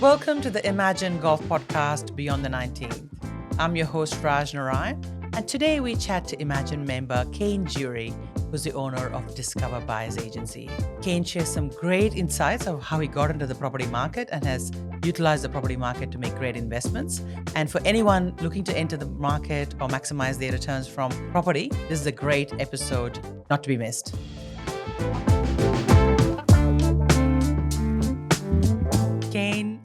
Welcome to the Imagine Golf Podcast Beyond the 19th. I'm your host Raj Narayan, and today we chat to Imagine member Kane Dury, who's the owner of Discover Buyers Agency. Kane shares some great insights of how he got into the property market and has utilized the property market to make great investments. And for anyone looking to enter the market or maximize their returns from property, this is a great episode not to be missed. Kane,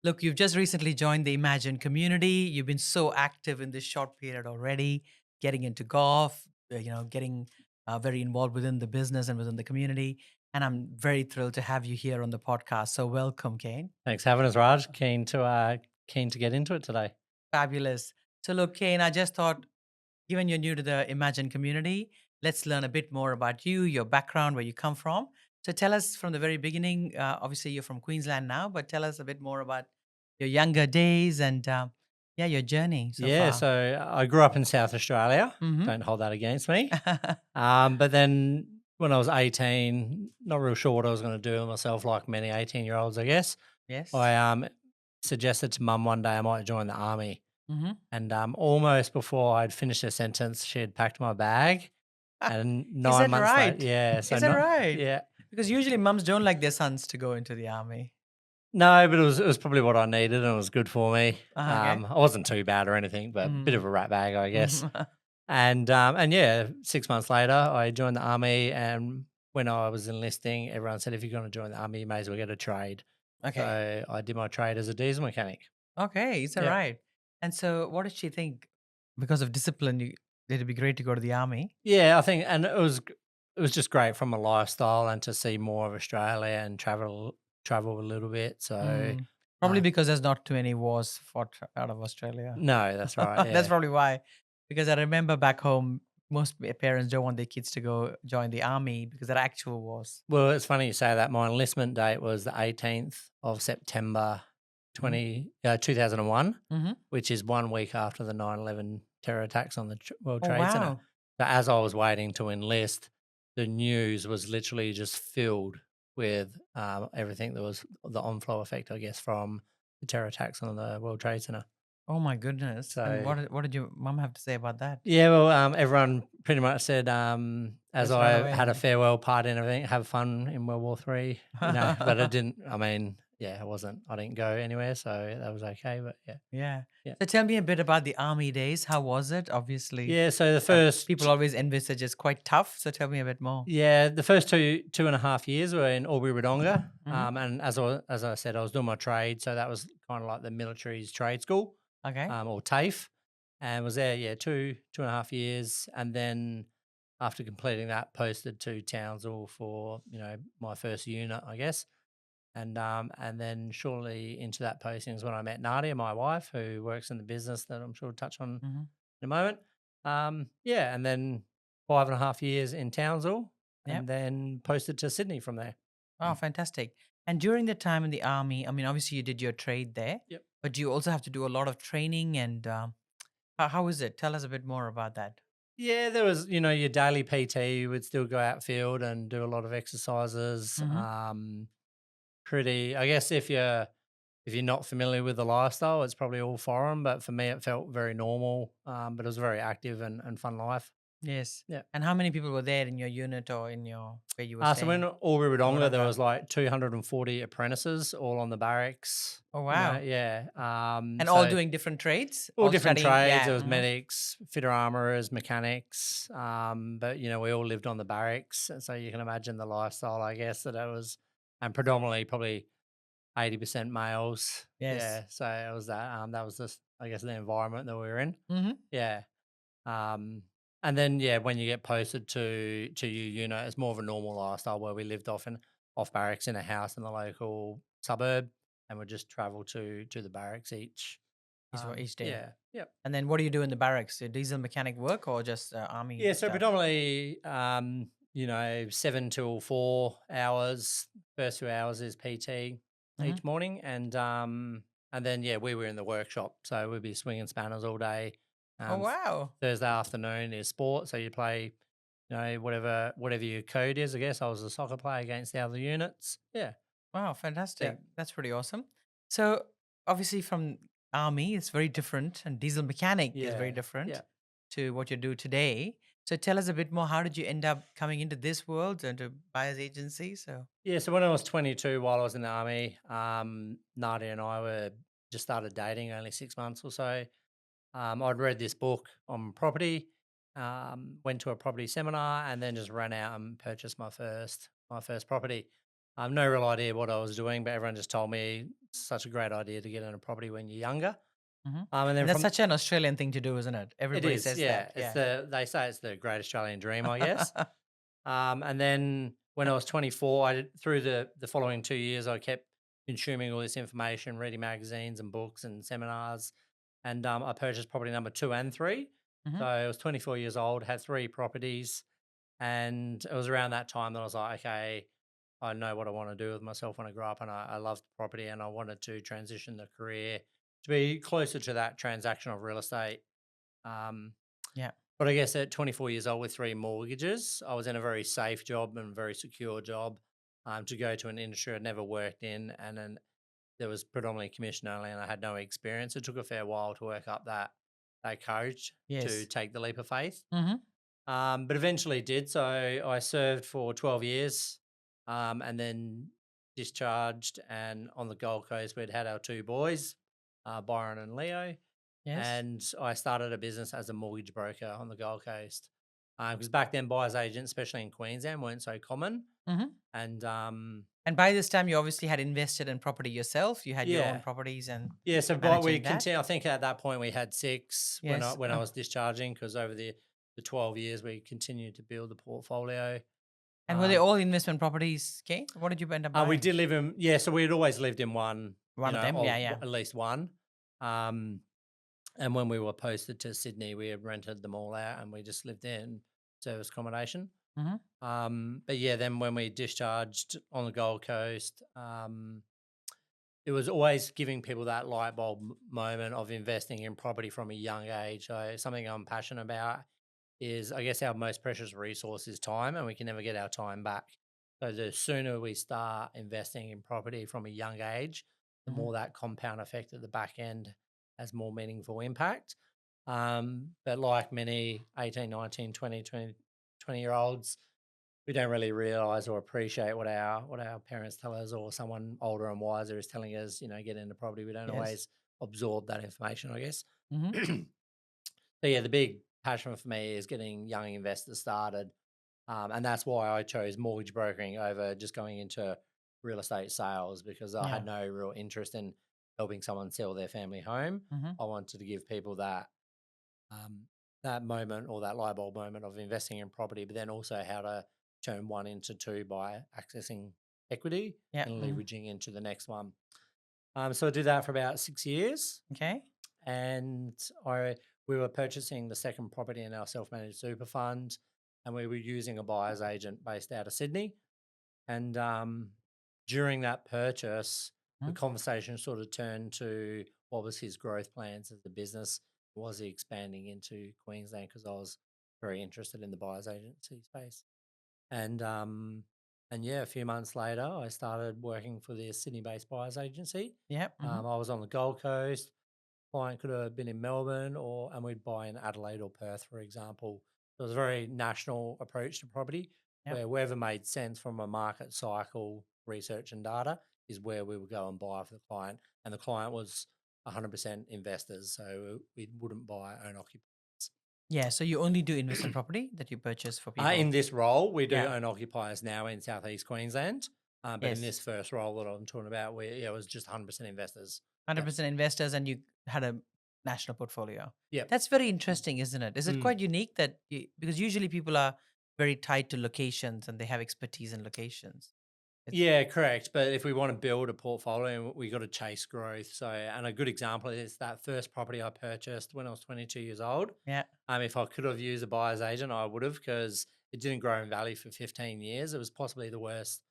look, you've just recently joined the Imagine community. You've been so active in this short period already, getting into golf, getting very involved within the business and within the community. And I'm very thrilled to have you here on the podcast. So welcome, Kane. Thanks for having us, Raj. Keen to get into it today. Fabulous. So look, Kane, I just thought, given you're new to the Imagine community, let's learn a bit more about you, your background, where you come from. So tell us from the very beginning. Obviously, you're from Queensland now, but tell us a bit more about your younger days and your journey so Yeah, far. so I grew up in South Australia. Mm-hmm. Don't hold that against me. But then when I was 18, not real sure what I was going to do with myself, like many 18-year-olds, I guess. Yes. I suggested to mum one day I might join the army. Mm-hmm. And almost before I'd finished a sentence, she had packed my bag. And Is 9 that months right? later, yeah. Is that right? Yeah. Because usually mums don't like their sons to go into the army. No, but it was probably what I needed and it was good for me. Okay. I wasn't too bad or anything, but a bit of a rat bag, I guess. And yeah, 6 months later, I joined the army. And when I was enlisting, everyone said, if you're going to join the army, you may as well get a trade. Okay. So I did my trade as a diesel mechanic. Okay. Is that Yeah. right? And so, what did she think? Because of discipline, it'd be great to go to the army. Yeah, I think, and it was just great from a lifestyle and to see more of Australia and travel a little bit. So Probably uh, because there's not too many wars fought out of Australia. no, that's right. That's Yeah. probably why. Because I remember back home, most parents don't want their kids to go join the army because there are actual wars. Well, it's funny you say that. My enlistment date was the 18th of September Mhm. 2001, Mhm. which is 1 week after the 9/11 terror attacks on the World Oh Trade Center. wow! So as I was waiting to enlist, the news was literally just filled with everything that was the on-flow effect, I guess, from the terror attacks on the World Trade Center. Oh my goodness! And So what did your mom have to say about that? yeah, well, everyone pretty much said, as Just run I away. had a farewell party and everything, have fun in World War III, but it didn't, I mean, yeah, I didn't go anywhere, so that was okay, but yeah. Yeah. Yeah. So tell me a bit about the army days. How was it? Obviously, Yeah, so the first, people always envisage it's quite tough. So tell me a bit more. yeah, the first 2.5 years were in Albury-Wodonga, Mhm. and as I said, I was doing my trade, so that was kind of like the military's trade school, Okay. or TAFE, and was there, yeah, 2.5 years, and then after completing that, posted to Townsville for my first unit, I guess, and then shortly into that posting is when I met Nadia, my wife, who works in the business that I'm sure we'll touch on Mhm. in a moment. Yeah, and then 5.5 years in Townsville, Yep. and then posted to Sydney from there. Oh, fantastic. And during the time in the army, I mean, obviously you did your trade there, Yep. but do you also have to do a lot of training? And how is it? Tell us a bit more about that. Yeah, there was, your daily PT. You would still go outfield and do a lot of exercises. Hmm. I guess if you're not familiar with the lifestyle, it's probably all foreign. But for me, it felt very normal. But it was a very active and fun life. Yes. Yeah. And how many people were there in your unit or in your where you were So in staying? Albury-Wodonga, there Wodonga. was like 240 apprentices all on the barracks. Oh wow. Yeah. And all So doing different trades, all all different studying. trades. Yeah. There was medics, fitter armourers, mechanics. But we all lived on the barracks, and so you can imagine the lifestyle, I guess, that it was, and predominantly probably 80% males. Yes. Yeah. So it was that. That was just, I guess, the environment that we were in. Mm-hmm. Yeah. Um, and then yeah, when you get posted to your unit, it's more of a normal lifestyle where we lived off barracks in a house in the local suburb, and would just travel to the barracks each. Each day. Yeah, yep. And then what do you do in the barracks? Diesel mechanic work or just army Yeah, so stuff? predominantly, 7 till 4 hours. First 2 hours is PT Hmm. each morning, and then yeah, we were in the workshop, so we'd be swinging spanners all day. Oh Um, wow. Thursday afternoon is sport, so you play, whatever your code is. I guess I was a soccer player against the other units. Yeah, Wow, yeah. fantastic. That's pretty awesome. So obviously from army, it's very different, and diesel mechanic is very Yeah, yeah. different to what you do today. So tell us a bit more. How did you end up coming into this world and to buyer's agency? So. Yeah, so when I was 22, while I was in the army, Nadia and I were just started dating only 6 months or so. I'd read this book on property, went to a property seminar, and then just ran out and purchased my first property. No real idea what I was doing, but everyone just told me it's such a great idea to get in a property when you're younger. Mhm. And then And that's from such an Australian thing to do, isn't it? it Everybody is, says that. yeah, it's Yeah. they say it's the great Australian dream, I guess. And then when I was 24, through the following 2 years, I kept consuming all this information, reading magazines and books and seminars, and I purchased property number 2 and 3. So Mhm. I was 24 years old, had 3 properties, and it was around that time that I was like, okay, I know what I want to do with myself when I grow up, and I loved property, and I wanted to transition the career to be closer to that transaction of real estate. Um, Yeah. but I guess at 24 years old with 3 mortgages, I was in a very safe job and very secure job. To go to an industry I'd never worked in, and then there was predominantly commission only, and I had no experience. It took a fair while to work up that courage to Yes. take the leap of faith. Mhm. But eventually did. So I served for 12 years, and then discharged. And on the Gold Coast, we'd had our 2 boys, Byron and Leo, Yes. and I started a business as a mortgage broker on the Gold Coast. Because back then, buyer's agents, especially in Queensland, weren't so common. Mhm. And And by this time, you obviously had invested in property yourself. You had your own yeah, properties and yeah. So, but we managing that. continue. I think at that point we had 6 when I Yes. when I was discharging, because over the 12 years we continued to build the portfolio. And were they Um, all investment properties, Kane? What did you end up we buying? did live in, yeah. So we'd always lived in one, One of them. or Yeah. Yeah. at least one. Um, And when we were posted to Sydney, we had rented them all out and we just lived there in service accommodation. Mhm. But yeah, then when we discharged on the Gold Coast, it was always giving people that light bulb moment of investing in property from a young age. So something I'm passionate about is, I guess, our most precious resource is time, and we can never get our time back. So the sooner we start investing in property from a young age, the Mhm. more that compound effect at the back end has more meaningful impact. But like many 18, 19, 20 year olds, we don't really realize or appreciate what our parents tell us, or someone older and wiser is telling us, get into property. We don't Yes. always absorb that information, I guess. Mhm. So yeah, the big passion for me is getting young investors started, and that's why I chose mortgage brokering over just going into real estate sales, because I Yeah. had no real interest in helping someone sell their family home. Mhm. I wanted to give people um, that moment, or that light bulb moment of investing in property, but then also how to turn one into two by accessing equity Yeah. and Mhm. leveraging into the next one. So I did that for about 6 years, Okay. and I we were purchasing the second property in our self-managed super fund, and we were using a buyer's agent based out of Sydney. And during that purchase, the Mhm. conversation sort of turned to what was his growth plans as a business. Was he expanding into Queensland? Because I was very interested in the buyer's agency space. And yeah, a few months later, I started working for the Sydney-based buyer's agency. Yeah. Mhm. I was on the Gold Coast. Client could have been in Melbourne, and we'd buy in Adelaide or Perth, for example. So it was a very national approach to property, Yep. where wherever made sense from a market cycle, research and data is where we would go and buy for the client. And the client was 100% investors, so we wouldn't buy own occupiers. Yeah. So you only do investment property that you purchase for people. In this role, we do Yeah. own occupiers now in Southeast Queensland, but in Yes. this first role that I'm talking about, it was just 100% investors. Yep. 100% investors, and you had a national portfolio. Yep. That's very interesting, isn't it? Is it Mm. quite unique that because usually people are very tied to locations and they have expertise in locations. It's Yeah, correct. But if we want to build a portfolio, we got to chase growth. So, and a good example is that first property I purchased when I was 22 years old. yeah. If I could have used a buyer's agent, I would have, because it didn't grow in value for 15 years. It was possibly the worst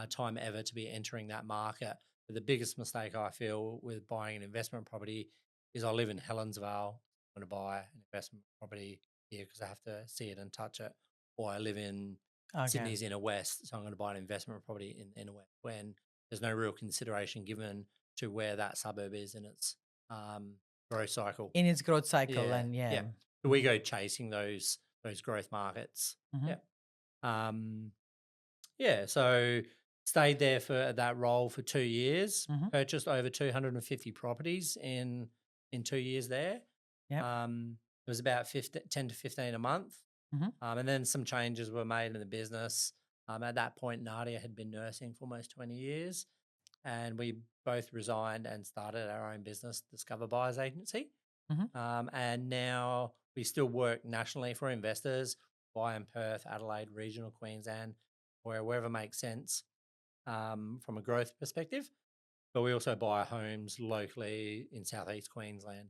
time ever to be entering that market. But the biggest mistake I feel with buying an investment property is I live in Helensvale. I'm going to buy an investment property here because I have to see it and touch it. Or I live in Okay. Sydney's inner west, so I'm going to buy an investment property in the inner west, when there's no real consideration given to where that suburb is in its um, growth cycle. In its growth cycle, Yeah, and yeah. yeah. So we go chasing those growth markets. Mm-hmm. Yeah. Um, yeah. So stayed there for that role for 2 years. Mm-hmm. Purchased over 250 properties in 2 years there. Yep. It was about 10 to 15 a month. Mm-hmm. And then some changes were made in the business. At that point, Nadia had been nursing for almost 20 years, and we both resigned and started our own business, Discover Buyers Agency. Mm-hmm. And now we still work nationally for investors, buy in Perth, Adelaide, regional Queensland, or wherever makes sense from a growth perspective. But we also buy homes locally in southeast Queensland.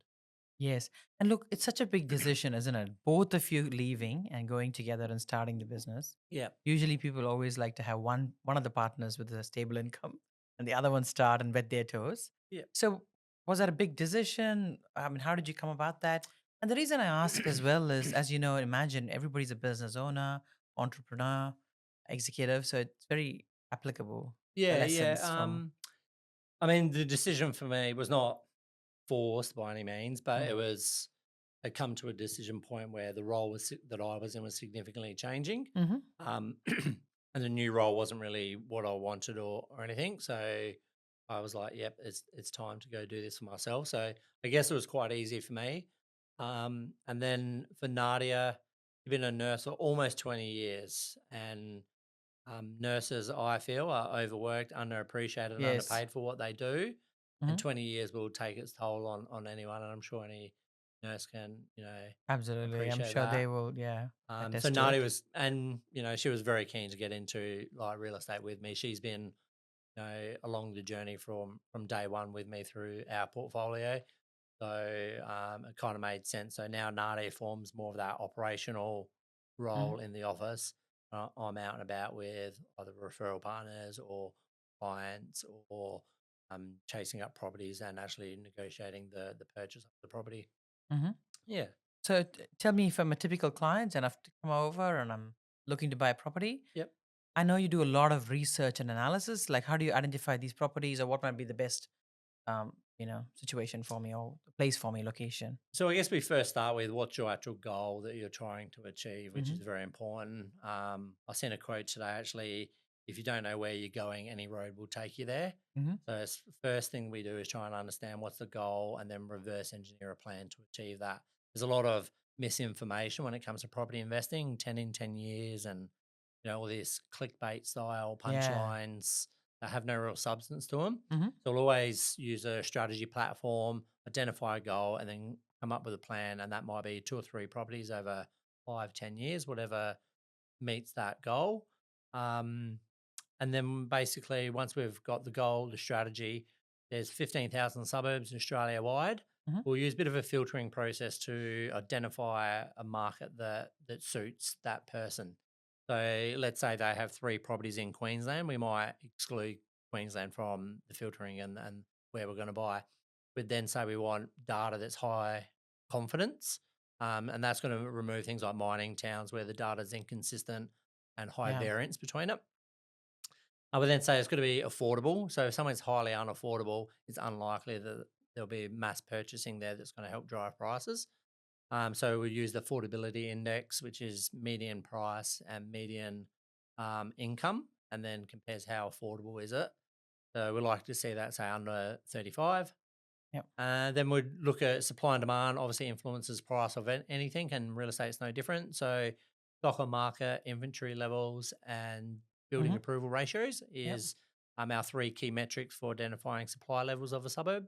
Yes. And look, it's such a big decision, isn't it? Both of you leaving and going together and starting the business. Yeah. Usually people always like to have one of the partners with a stable income and the other one start and wet their toes. Yeah. So was that a big decision? I mean, how did you come about that? And the reason I ask as well is, as you know, imagine everybody's a business owner, entrepreneur, executive. So it's very applicable, the Yeah, yeah. lessons from. I mean, the decision for me was not forced by any means, but Mm, had come to a decision point where the role that I was in was significantly changing, mm-hmm. and the new role wasn't really what I wanted or anything. So I was like, "Yep, it's time to go do this for myself." So I guess it was quite easy for me. And then for Nadia, she's been a nurse for almost 20 years, and nurses, I feel, are overworked, underappreciated, and Yes. underpaid for what they do. And Mm-hmm. 20 years will take its toll on anyone, and I'm sure any nurse can, Absolutely. I'm appreciate sure they that. will, yeah, So attest to Nadi it. was, and she was very keen to get into like real estate with me. She's been, along the journey from day one with me through our portfolio. So it kind of made sense. So now Nade forms more of that operational Mhm. role in the office. I'm out and about with either referral partners or clients or chasing up properties and actually negotiating the purchase of the property. Mhm. Yeah. So tell me if I'm a typical client and I've to come over and I'm looking to buy a property. Yep. I know you do a lot of research and analysis. Like, how do you identify these properties or what might be the best, situation for me or place for me, location? So I guess we first start with what's your actual goal that you're trying to achieve, which Mm-hmm. is very important. I seen a quote today actually, if you don't know where you're going, any road will take you there. Mm-hmm. So first thing we do is try and understand what's the goal and then reverse engineer a plan to achieve that. There's a lot of misinformation when it comes to property investing, 10 in 10 years and all this clickbait style Yeah. punchlines that have no real substance to them. Mm-hmm. So we'll always use a strategy platform, identify a goal, and then come up with a plan. And that might be 2 or 3 properties over 5, 10 years, whatever meets that goal. Um, and then basically, once we've got the goal, the strategy, there's 15,000 suburbs in Australia wide. Mm-hmm. We'll use a bit of a filtering process to identify a market that suits that person. So let's say they have 3 properties in Queensland. We might exclude Queensland from the filtering and where we're going to buy. We'd then say we want data that's high confidence. And that's going to remove things like mining towns where the data is inconsistent and high Yeah. variance between it. I would then say it's got to be affordable. So if something's highly unaffordable, it's unlikely that there'll be mass purchasing there that's going to help drive prices. So we use the affordability index, which is median price and median income, and then compares how affordable is it. So we like to see that say under 35. Yep. Then we'd look at supply and demand, obviously influences price of anything, and real estate's no different. So stock on market, inventory levels, and building Mm-hmm. approval ratios Yep. is our 3 key metrics for identifying supply levels of a suburb.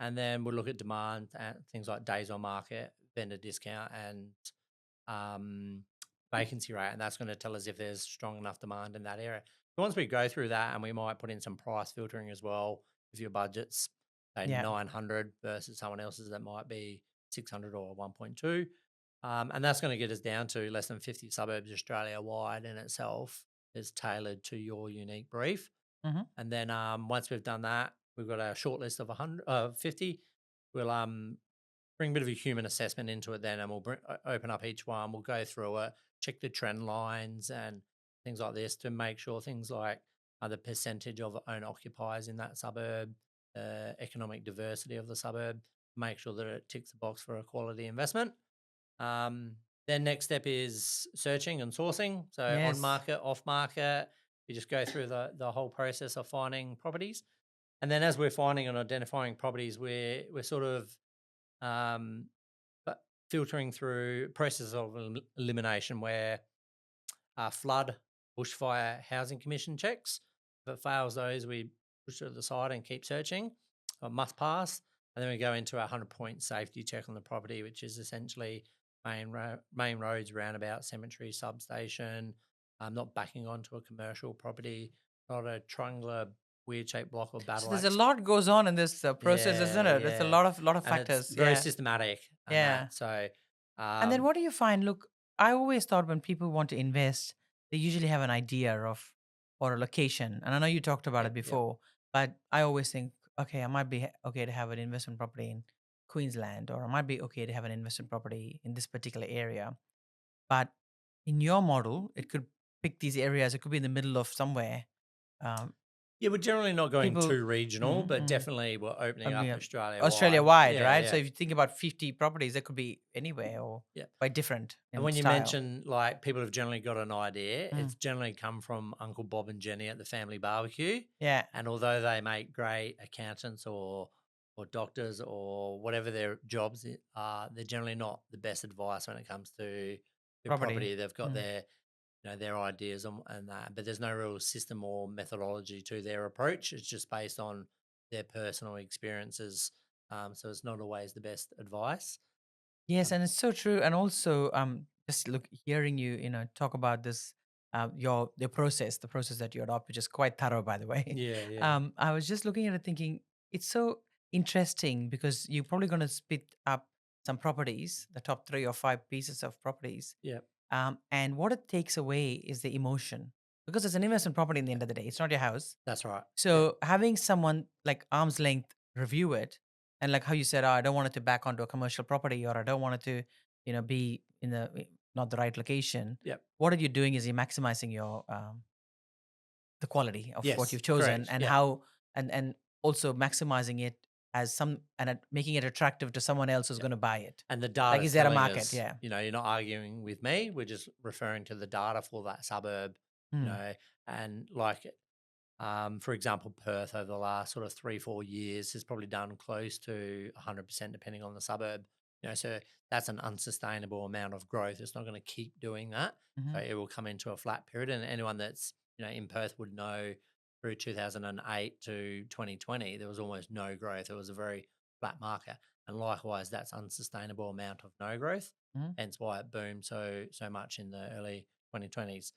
And then we'll look at demand and things like days on market, vendor discount, and um, vacancy rate. And that's going to tell us if there's strong enough demand in that area. So once we go through that, and we might put in some price filtering as well, if your budget's say Yeah. 900 versus someone else's that might be 600 or 1.2. And that's going to get us down to less than 50 suburbs Australia wide in itself is tailored to your unique brief. Mm-hmm. And then once we've done that, we've got a short list of 50. We'll bring a bit of a human assessment into it then, and we'll open up each one. We'll go through it, check the trend lines and things like this to make sure things like the percentage of owner occupiers in that suburb, economic diversity of the suburb, make sure that it ticks the box for a quality investment. Um, then next step is searching and sourcing. So on Yes. market, off market, you just go through the whole process of finding properties. And then as we're finding and identifying properties, we're sort of um, but filtering through process of elimination where flood, bushfire, housing commission checks. If it fails those, we push it to the side and keep searching. Must pass. And then we go into a 100-point safety check on the property, which is essentially main roads, roundabout, cemetery, substation, not backing onto a commercial property, not a triangular weird shaped block or So battle there's a axe. lot goes on in this process, isn't Yeah, it? It's a yeah. lot of And it's factors. very Yeah. systematic and Yeah. that. So And then um, what do you find? Look, I always thought when people want to invest, they usually have an idea of or a location. And I know you talked about it yep, yep, before, but I always think, okay, I might be okay to have an investment property in Queensland, or I might be okay to have an investment property in this particular area. But in your model, it could pick these areas. It could be in the middle of somewhere. Um, yeah, we're generally not going people, too regional, mm, but mm, definitely we're I opening up mean, Australia Australia wide. wide, Yeah, right? So yeah, if you think about 50 properties, that could be anywhere or yeah. quite different And in when you style. mention like people have generally got an idea, Mm, it's generally come from Uncle Bob and Jenny at the family barbecue. yeah. And although they make great accountants or doctors or whatever their jobs are, they're generally not the best advice when it comes to Property. property. They've got Mm. their ideas and that, but there's no real system or methodology to their approach. It's just based on their personal experiences. So it's not always the best advice. Yes, Um, and it's so true. And also, just look, hearing you, talk about this, your process, the process that you adopt, which is quite thorough, by the way. yeah, yeah, I was just looking at it, thinking it's so interesting because you're probably going to spit up some properties, the top 3 or 5 pieces of properties, yeah, and what it takes away is the emotion because it's an investment property in the yeah. end of the day. It's not your house. That's right. Yeah, So having someone like arm's length review it, and like how you said, oh, I don't want it to back onto a commercial property, or I don't want it to, be in not the right location. yeah. What are you doing is you're maximizing your the quality of what Yes, you've chosen, correct. and Yeah, how and also maximizing it as making it attractive to someone else who's yeah. going to buy it. And the Like, data's is there a telling market? us, Yeah. you're not arguing with me. We're just referring to the data for that suburb, you Mm. know, and like for example, Perth over the last sort of 3-4 years has probably done close to 100% depending on the suburb. So that's an unsustainable amount of growth. It's not going to keep doing that. So Hmm. it will come into a flat period. And anyone that's in Perth would know through 2008 to 2020 there was almost no growth. It was a very flat market, and likewise that's unsustainable amount of no growth. Hmm. Hence why it boomed so much in the early 2020s.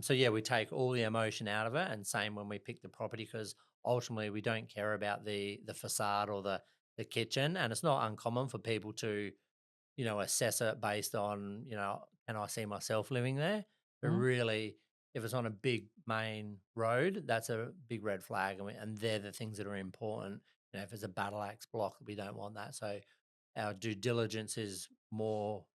So yeah, we take all the emotion out of it, and same when we pick the property because ultimately we don't care about the facade or the kitchen, and it's not uncommon for people to assess it based on can I see myself living there? But Hmm. really, if it's on a big main road, that's a big red flag, and they're the things that are important. If it's a battle axe block, we don't want that. So our due diligence is more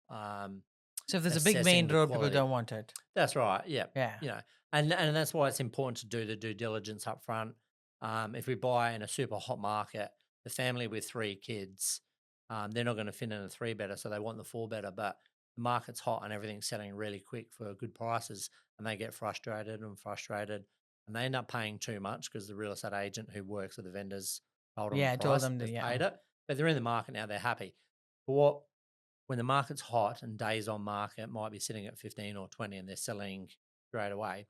So if there's a big assessing main the road, people quality. don't want it. That's right. Yeah. Yeah. And that's why it's important to do the due diligence up front. If we buy in a super hot market, the family with 3 kids, they're not going to fit in a 3-bedder, so they want the 4-bedder. But the market's hot and everything's selling really quick for good prices, and they get frustrated, and they end up paying too much because the real estate agent who works with the vendors told them the Yeah, I told price, them that. they've Yeah. paid it, but they're in the market now, they're happy. But when the market's hot and days on market might be sitting at 15 or 20 and they're selling straight away,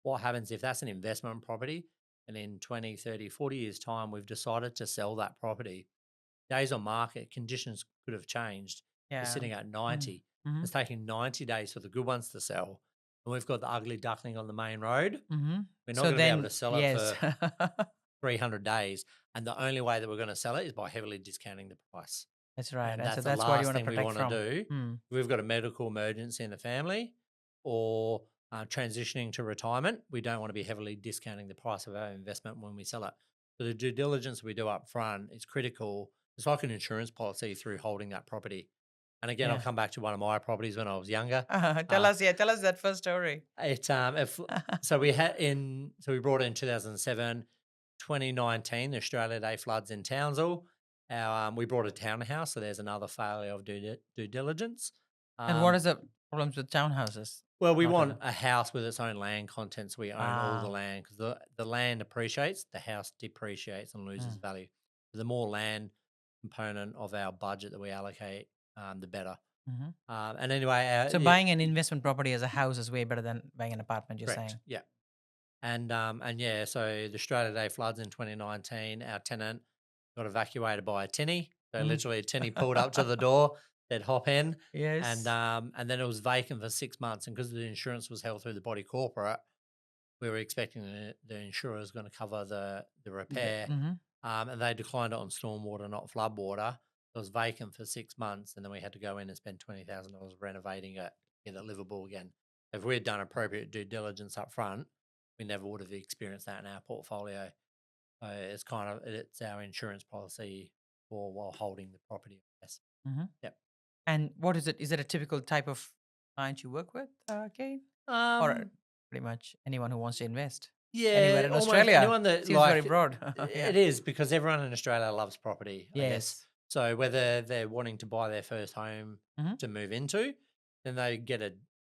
what happens if that's an investment property and in 20, 30, 40 years' time, we've decided to sell that property? Days on market, conditions could have changed. They're Yeah. sitting at Mm. 90. Hmm. It's taking 90 days for the good ones to sell. And we've got the ugly duckling on the main road. Hmm. We're not So going to be able to then, sell it yes. for 300 days. And the only way that we're going to sell it is by heavily discounting the price. That's right. And And so that's the that's what you last want to thing we protect want to from. do. Mm. We've got a medical emergency in the family or transitioning to retirement. We don't want to be heavily discounting the price of our investment when we sell it. So the due diligence we do up front is critical. It's like an insurance policy through holding that property. And again, I'll Yeah. come back to one of my properties when I was younger. Tell Uh, us, yeah, tell us that first story. it if so we brought it in 2007. 2019, the Australia Day floods in Townsville. We brought a townhouse, so there's another failure of due diligence. And what Um, is the problems with townhouses? well, we Not want a a house with its own land content, so we own all the ah. land because the land appreciates, the house depreciates and loses Mm, value. The more land component of our budget that we allocate, the better. mhm. And anyway, So yeah, buying an investment property as a house is way better than buying an apartment, you're correct. saying? Yeah. And yeah, so the Australia Day floods in 2019, our tenant got evacuated by a tinny. So Mm. literally a tinny pulled up to the door, they'd hop in, Yes. and then it was vacant for 6 months. And because the insurance was held through the body corporate, we were expecting the insurer was going to cover the repair, Mhm. and they declined it on stormwater, not floodwater. It was vacant for 6 months, and then we had to go in and spend $20,000 renovating it, get it livable again. If we had done appropriate due diligence up front, we never would have experienced that in our portfolio. So it's our insurance policy for while holding the property. Yes. Mhm. Yep. And what is it? Is it a typical type of client you work with, Kate? Or Um, pretty much anyone who wants to invest anywhere Yeah, in almost Australia? anyone that Seems very like broad. it Yeah. is because everyone in Australia loves property, I guess. Yes. So whether they're wanting to buy their first home Mhm. to move into, then they get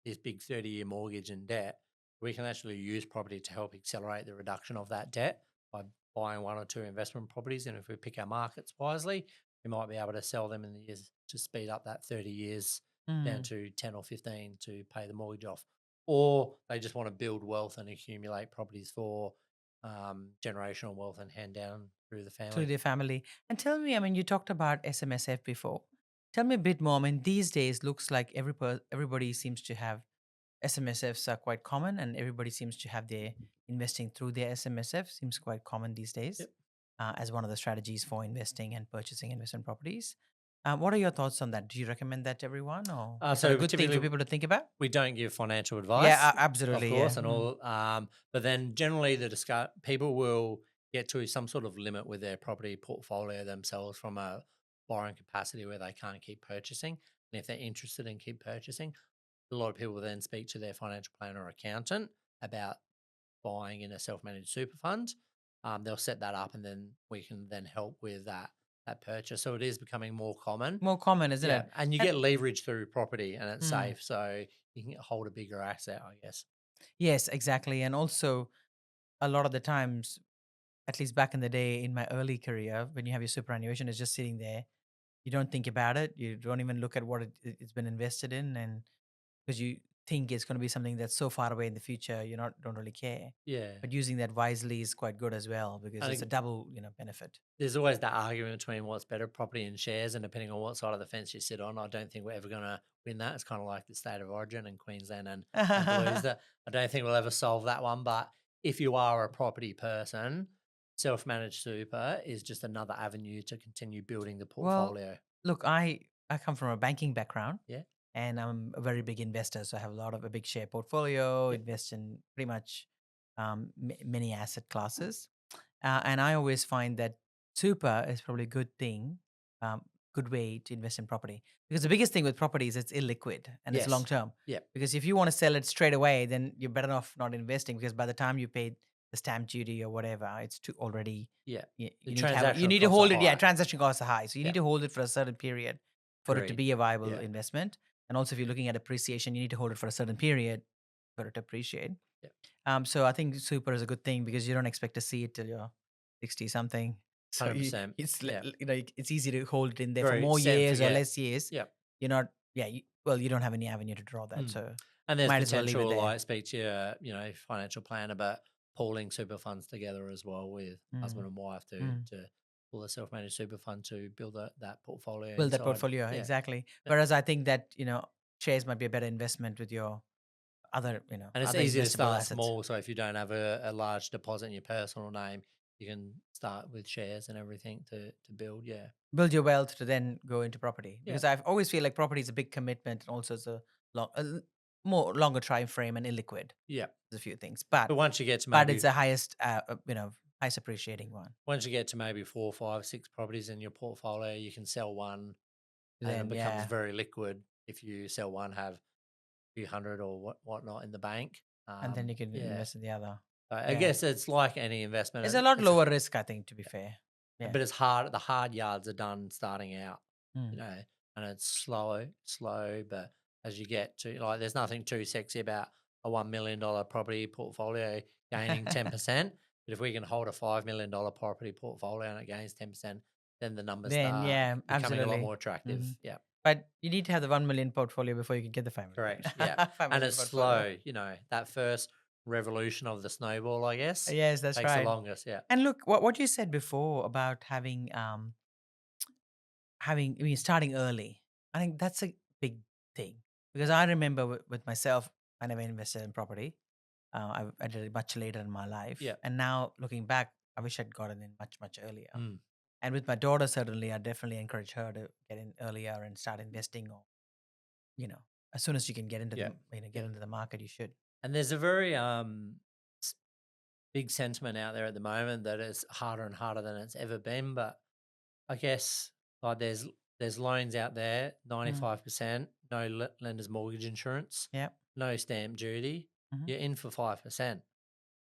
this big 30-year mortgage and debt. We can actually use property to help accelerate the reduction of that debt by buying one or two investment properties. And if we pick our markets wisely, we might be able to sell them in the years to speed up that 30 years down Mm. to 10 or 15 to pay the mortgage off. Or they just want to build wealth and accumulate properties for generational wealth and hand down through the Through family. the family. And tell me, I mean, you talked about SMSF before. Tell me a bit more. I mean, these days looks like everybody seems to have SMSFs are quite common, and everybody seems to have their investing through their SMSF. Seems quite common these days Yep. as one of the strategies for investing and purchasing investment properties. What are your thoughts on that? Do you recommend that to everyone, or is that a So good thing for typically, people to think about? we don't give financial Yeah, advice, of absolutely. Yeah. course, and all. But then generally, people will get to some sort of limit with their property portfolio themselves from a borrowing capacity where they can't keep purchasing. And if they're interested in keep purchasing, a lot of people will then speak to their financial planner or accountant about buying in a self-managed super fund. They'll set that up, and then we can then help with that purchase. So it is becoming more common. More common, isn't Yeah, it? and you And get leverage through property, and it's mm, safe, so you can hold a bigger asset, I guess. yes, exactly. And also, a lot of the times, at least back in the day in my early career, when you have your superannuation, it's just sitting there. You don't think about it. You don't even look at what it's been invested in, and because you think it's going to be something that's so far away in the future, you don't really care. Yeah, But using that wisely is quite good as well because I it's a think double, benefit. there's always that argument between what's better, property and shares, and depending on what side of the fence you sit on, I don't think we're ever going to win that. It's kind of like the state of origin in Queensland and Blues. That I don't think we'll ever solve that one. But if you are a property person, self-managed super is just another avenue to continue building the Well, portfolio. look, I come from a banking background, Yeah, and I'm a very big investor. So I have a big share portfolio, yeah, invest in pretty much many asset classes. And I always find that super is probably a good thing, good way to invest in property. Because the biggest thing with property is it's illiquid and it's long yes, term. yeah, Because if you want to sell it straight away, then you're better off not investing because by the time you pay the stamp duty or whatever, it's too already yeah. The you need to have you transactional need to costs are hold it. Yeah, high. transaction costs are high, so you Yeah, need to hold it for a certain period for it to agreed. be a viable Yeah, investment. And also, if you're looking at appreciation, you need to hold it for a certain period for it to appreciate. yeah, So I think super is a good thing because you don't expect to see it till you're 60 something. So 100%. Yeah, it's easy to hold it in there for very more set and years or forget. less years. Yeah. You're not, yeah. Well, you don't have any avenue to draw that, Mm. so And there's might as well leave it potential, there. like speak to your, financial planner, but pooling super funds together as well with Mm, husband and wife to mm. to pull a self-managed super fund to build that portfolio Build that inside. portfolio Yeah, exactly. yeah. Whereas I think that shares might be a better investment with your other And it's other easy to investable start assets. small. So if you don't have a large deposit in your personal name, you can start with shares and everything to build. Yeah, Build your wealth to then go into property yeah, because I've always feel like property is a big commitment and also it's more longer time frame and illiquid. yeah. There's a few things, but But once you get to it's maybe the highest highest appreciating one. once you get to maybe four, five, six properties in your portfolio, you can sell one, and it Then becomes yeah, very liquid. If you sell one, have few hundred or whatnot in the bank. and then you can Yeah, invest in the other. I Yeah. guess it's like any investment. It's a lot It's lower risk, I think, to be fair. Yeah. but it's hard. The hard yards are done starting out, Mm. and it's slow. But as you get to there's nothing too sexy about a $1 million property portfolio gaining 10%. But if we can hold a $5 million property portfolio and it gains 10%, then the numbers Then, start yeah, becoming a lot absolutely. more attractive. Mhm. Yeah, But you need to have the 1 million portfolio before you can get the 5 million. correct. Yeah, 5 and million it's portfolio. slow. That first revolution of the snowball, I guess, Yes, that's takes the right. longest. Yeah, And look, what you said before about I mean, starting early. I think that's a big thing because I remember with myself, I never invested in property. I did it much later in my life, yeah. and now looking back, I wish I'd gotten in much earlier. Mm. And with my daughter, certainly, I definitely encourage her to get in earlier and start investing, or you know, as soon as you can get into the Yeah, get yeah. into the market, you should. And there's a very s- big sentiment out there at the moment that it's harder and harder than it's ever been. But I guess there's loans out there, Mm, 95%, no lender's mortgage insurance, yeah. no stamp duty. Hmm. You're in for 5%.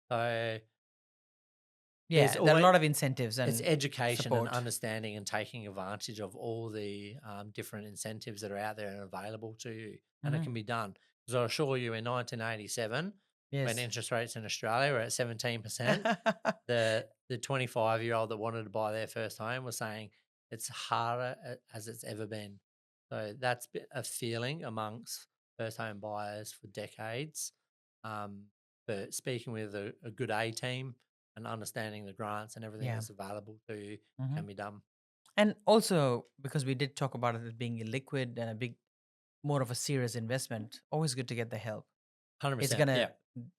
So there's Yeah, there are a always lot of incentives it's and education and support. understanding and taking advantage of all the different incentives that are out there and available to you, and it Hmm. can be done. Because I assure you, in 1987, when Yes. interest rates in Australia were at 17%, the 25-year-old that wanted to buy their first home was saying it's harder as it's ever been. So that's a feeling amongst first home buyers for decades. Um, but speaking with a good A team and understanding the grants and everything Yeah. that's available to you Hmm. can be done. And also because we did talk about it being illiquid and a big, more of a serious investment, always good to get the help. It's 100%. Yeah.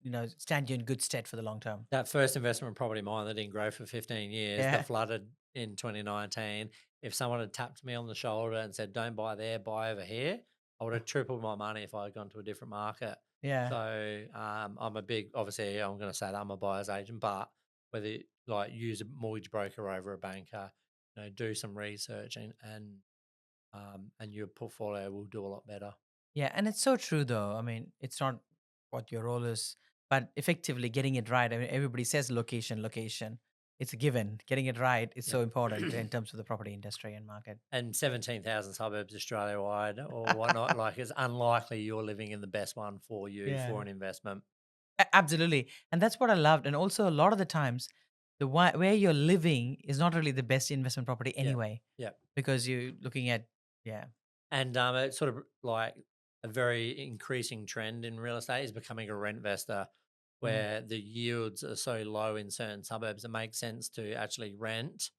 gonna, stand you in good stead for the long term. That first investment property mine that didn't grow for 15 years, Yeah. that flooded in 2019. If someone had tapped me on the shoulder and said, "Don't buy there, buy over here," I would have tripled my money if I had gone to a different market. Yeah. So I'm a big, obviously, I'm going to say that I'm a buyer's agent, but whether use a mortgage broker over a banker, do some research and your portfolio will do a lot better. Yeah, and it's so true though. I mean, it's not what your role is, but effectively getting it right. I mean, everybody says location, location. It's a given. Getting it right is Yeah. so important in terms of the property industry and market. And 17,000 suburbs Australia wide or whatnot, like it's unlikely you're living in the best one for you for Yeah, an investment. absolutely. And that's what I loved. And also, a lot of the times, where you're living is not really the best investment property Yeah. anyway, Yeah. because you're looking at, yeah, And it's sort of like a very increasing trend in real estate is becoming a rent investor mm, where the yields are so low in certain suburbs. It makes sense to actually rent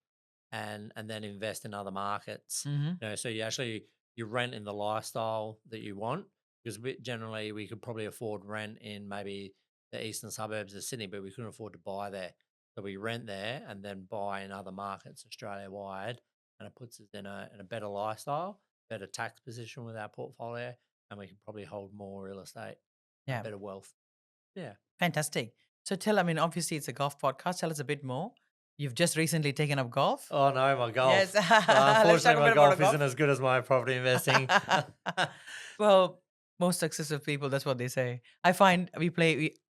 and then invest in other markets. mm-hmm, So you rent in the lifestyle that you want because generally we could probably afford rent in maybe the eastern suburbs of Sydney, but we couldn't afford to buy there. So we rent there and then buy in other markets Australia wide, and it puts us in a better lifestyle, better tax position with our portfolio, and we can probably hold more real estate and yeah, better wealth. Yeah. fantastic. So I mean, obviously, it's a golf podcast. Tell us a bit more. You've just recently taken up golf. Oh no, my Yes, golf. let's talk Unfortunately, a my bit about a golf golf. isn't as good as my property investing. Well, most successful people, that's what they say. I find we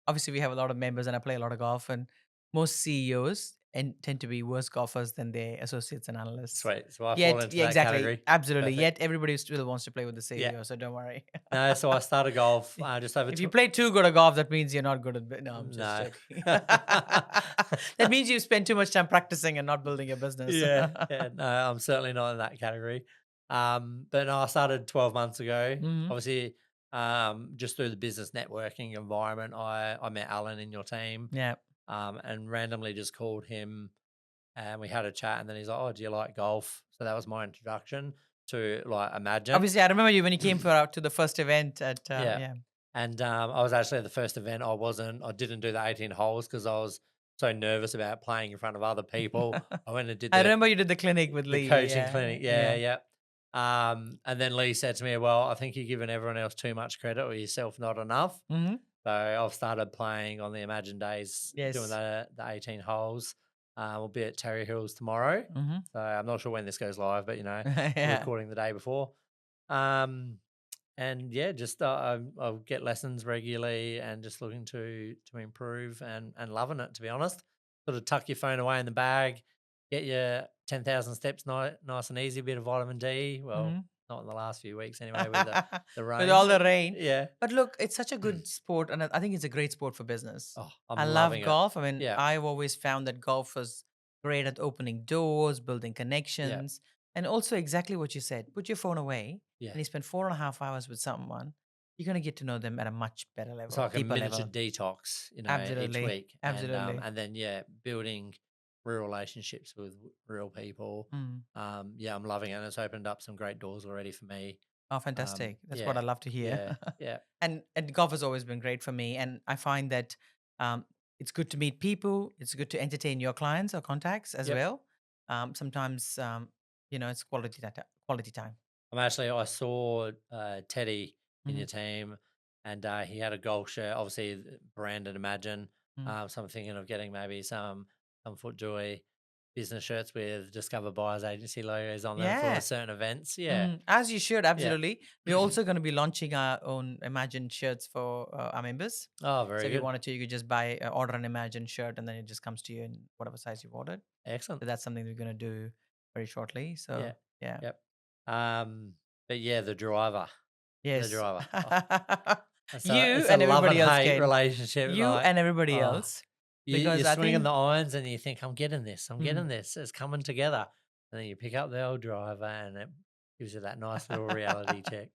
obviously we have a lot of members and I play a lot of golf, and most CEOs and tend to be worse golfers than their associates and analysts. Sweet. So I fall Yet, into yeah, that exactly, category. absolutely. Perfect. Yet everybody still wants to play with the Yeah. CEO, so don't worry. No, so I started golf just over If you two. play too good a golf, that means you're not good at. No, I'm just No. joking. That means you spend too much time practicing and not building a business. Yeah. Yeah. No, I'm certainly not in that category. But no, I started 12 months ago. Hmm. Obviously, just through the business networking environment, I met Alan in your team Yeah. and randomly just called him and we had a chat. And then he's like, "Oh, do you like golf?" So that was my introduction to Imagine. Obviously, I remember you when you came for out to the first event at Yeah. yeah. And I was actually at the first event. I didn't do the 18 holes because I was so nervous about playing in front of other people. I went and did I the remember you did the clinic with the Lee. coaching Yeah, clinic. Yeah, yeah. yeah. And then Lee said to me, "Well, I think you're giving everyone else too much credit or yourself not enough." Hmm. So I've started playing on the Imagine Days, doing Yes. the 18 holes. We'll be at Terry Hills tomorrow. Hmm. So I'm not sure when this goes live, but we're Yeah. recording the day before. Um, and yeah, just I'll get lessons regularly and just looking to improve and loving it. To be honest, sort of tuck your phone away in the bag, get your 10,000 steps nice and easy, a bit of vitamin D. Well, Mhm. not in the last few weeks anyway with the With rain, all the but rain. yeah. But look, it's such a good sport, and I think it's a great sport for business. Oh, I'm I love loving it. golf. I mean, Yeah, I've always found that golf was great at opening doors, building yeah, connections, and also exactly what you said. Put your phone away yeah. and you spend 4.5 hours with someone, you're going to get to know them at a much better It's level, like a deeper miniature level. detox, each Absolutely. week, Absolutely. and then yeah, building real relationships with real people. Mm. Yeah, I'm loving it. And it's opened up some great doors already for me. Oh, fantastic. That's what Yeah, I love to hear. yeah, yeah, And golf has always been great for me. And I find that um, it's good to meet people. It's good to entertain your clients or contacts as yep. well. Sometimes, it's quality time. I saw Teddy in Mm-hmm. your team, and he had a golf shirt, obviously branded Imagine. So I'm thinking of getting maybe some Foot Joy business shirts with Discover Buyers Agency logos on them for Yeah. certain events. Yeah, As you should, yeah. absolutely. We're also going to be launching our own Imagine shirts for our members. Oh, So very if you good. wanted to, you could just buy, order an Imagine shirt, and then it just comes to you in whatever size you've ordered. Excellent. So that's something we're going to do very shortly. Yeah. So yeah, Yep. But yeah, the yes. driver. Oh, You it's a and love and everybody else hate can. relationship. You Like, and everybody oh, else, you're because I swinging think the irons and you think, I'm getting this, I'm mm. getting this. It's coming together. And then you pick up the old driver and it gives you that nice little reality check.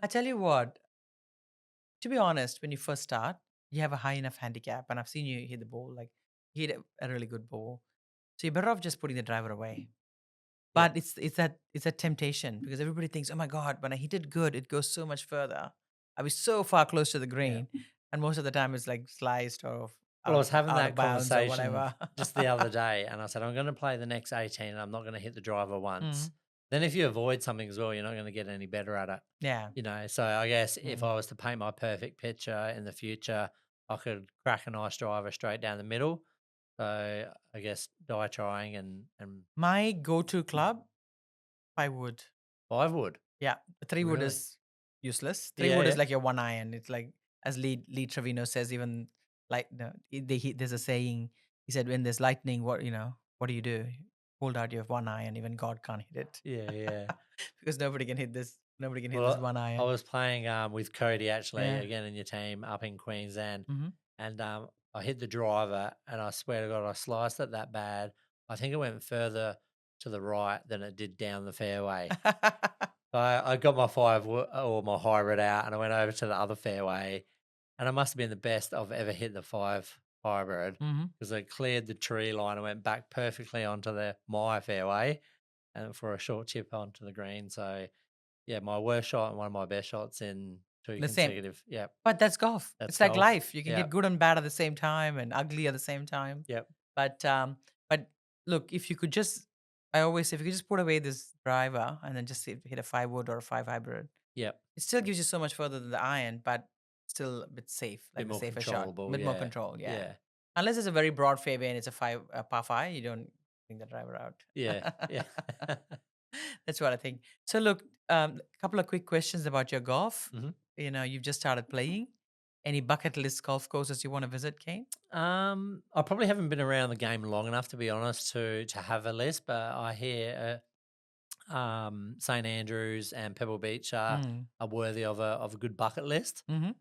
I tell you what, to be honest, when you first start, you have a high enough handicap, and I've seen you hit the ball like you hit a really good ball. So you're better off just putting the driver away. Yep. But it's that temptation because everybody thinks, oh my God, when I hit it good, it goes so much further. I was so far close to the Yeah. green, and most of the time it's like sliced or Well, I out of was having out of that bounds or conversation whatever. just the other day, and I said, I'm going to play the next 18 and I'm not going to hit the driver Mm, once. Then, if you avoid something as well, you're not going to get any better at it. yeah. So I guess if Mm. I was to paint my perfect picture in the future, I could crack a nice driver straight down the middle. So I guess die trying and My go-to club, 5 wood. 5 wood. Yeah, 3 wood Really? is useless. Three Yeah, wood is yeah. like your 1 iron. It's like as Lee Trevino says, even like there's a saying. He said, "When there's lightning, what do you do? Hold out your 1 iron. Even God can't hit it, Yeah, yeah. because nobody can hit this. Nobody can hit this Well, one I iron." was playing with Cody actually Yeah. again in your team up in Queensland, Hmm. and I hit the driver, and I swear to God, I sliced it that bad. I think it went further to the right than it did down the fairway. So I got my or my hybrid out, and I went over to the other fairway, and it must have been the best I've ever hit the 5 hybrid Hmm. because it cleared the tree line and went back perfectly onto my fairway, and for a short chip onto the green. So yeah, my worst shot and one of my best shots in two The same. consecutive. Yep, But that's golf. that's It's like golf. life. You can get Yep, good and bad at the same time and ugly at the same time. yep, But look, if you could just, I always say, if you could just put away this driver and then just hit a 5 wood or a 5 hybrid, yep. it still gives you so much further than the iron, but still a bit safe, Bit like a more safer shot, a controllable. bit more Yeah, control. Yeah. yeah, Unless it's a very broad fairway and it's a par five, you don't bring the driver out. yeah, yeah. That's what I think. So look, a couple of quick questions about your golf. hmm You've just started playing. Any bucket list golf courses you want to visit, Kane? I probably haven't been around the game long enough to be honest to have a list, but I hear St Andrews and Pebble Beach Mm. are worthy of a good bucket list. Hmm.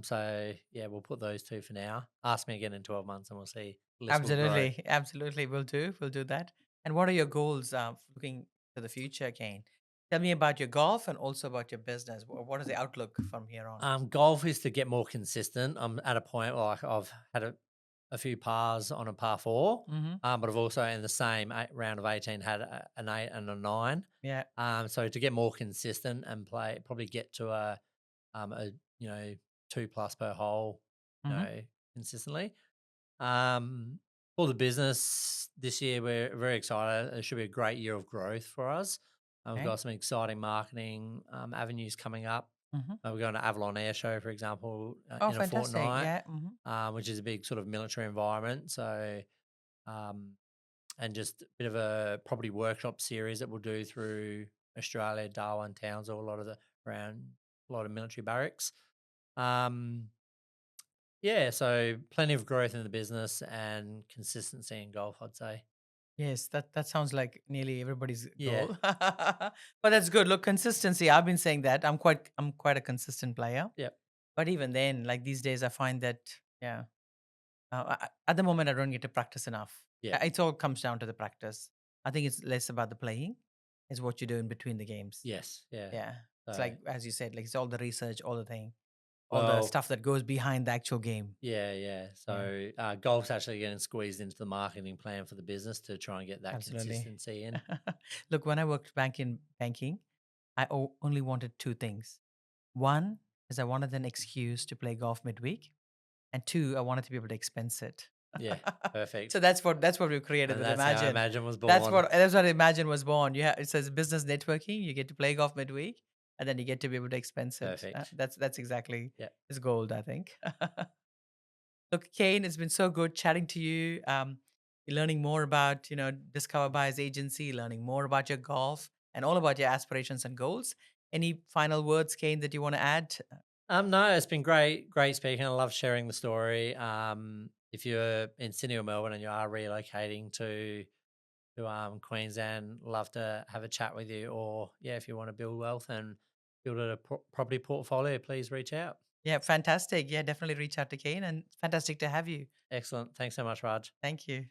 So yeah, we'll put those two for now. Ask me again in 12 months, and we'll see. The list will grow. Absolutely, absolutely. We'll do that. And what are your goals looking to the future, Kane? Tell me about your golf and also about your business. What is the outlook from here on? Golf is to get more consistent. I'm at a point like I've had a few pars on a par four, Hmm. but I've also in the same round of 18 had an 8 and a 9. Yeah. So to get more consistent and play, probably get to a 2+ per hole, Hmm. consistently. Um, for the business this year, we're very excited. It should be a great year of growth for us. We've Okay. got some exciting marketing avenues coming up. Hmm. We're going to Avalon Air Show, for example, Oh, in a fantastic. fortnight, Yeah. Hmm. which is a big sort of military environment. So, um, and just a bit of a property workshop series that we'll do through Australia, Darwin, Townsville, a lot of the around a lot of military barracks. Um, yeah, so plenty of growth in the business and consistency in golf, I'd say. Yes, that sounds like nearly everybody's Yeah, goal. But that's good. Look, consistency. I've been saying that. I'm quite a consistent player. yep, But even then, like these days, I find that yeah, at the moment I don't get to practice enough. yep, It all comes down to the practice. I think it's less about the playing, it's what you do in between the games. yes, yeah. Yeah, it's So, like as you said, like it's all the research, all the thing, all the well, stuff that goes behind the actual game. yeah, yeah. Yeah, So, golf's actually getting squeezed into the marketing plan for the business to try and get that absolutely. consistency in. Look, when I worked banking, I only wanted two things. One is I wanted an excuse to play golf midweek, and two, I wanted to be able to expense it. Yeah, perfect. So that's what we created And with that's how Imagine. Imagine was That's born. what that's what Imagine was born. It says business networking. You get to play golf midweek, and then you get to be able to expense it. Perfect. That's exactly Yeah. his gold, I think. Look, Kane, it's been so good chatting to you. Learning more about Discover Buyers Agency, learning more about your golf, and all about your aspirations and goals. Any final words, Kane, that you want to add? No, it's been great speaking. I love sharing the story. If you're in Sydney or Melbourne and you are relocating to Queensland, love to have a chat with you. Or yeah, if you want to build wealth and build a property portfolio, please reach out. Yeah, fantastic. Yeah, definitely reach out to Kane, and fantastic to have you. Excellent. Thanks so much, Raj. Thank you.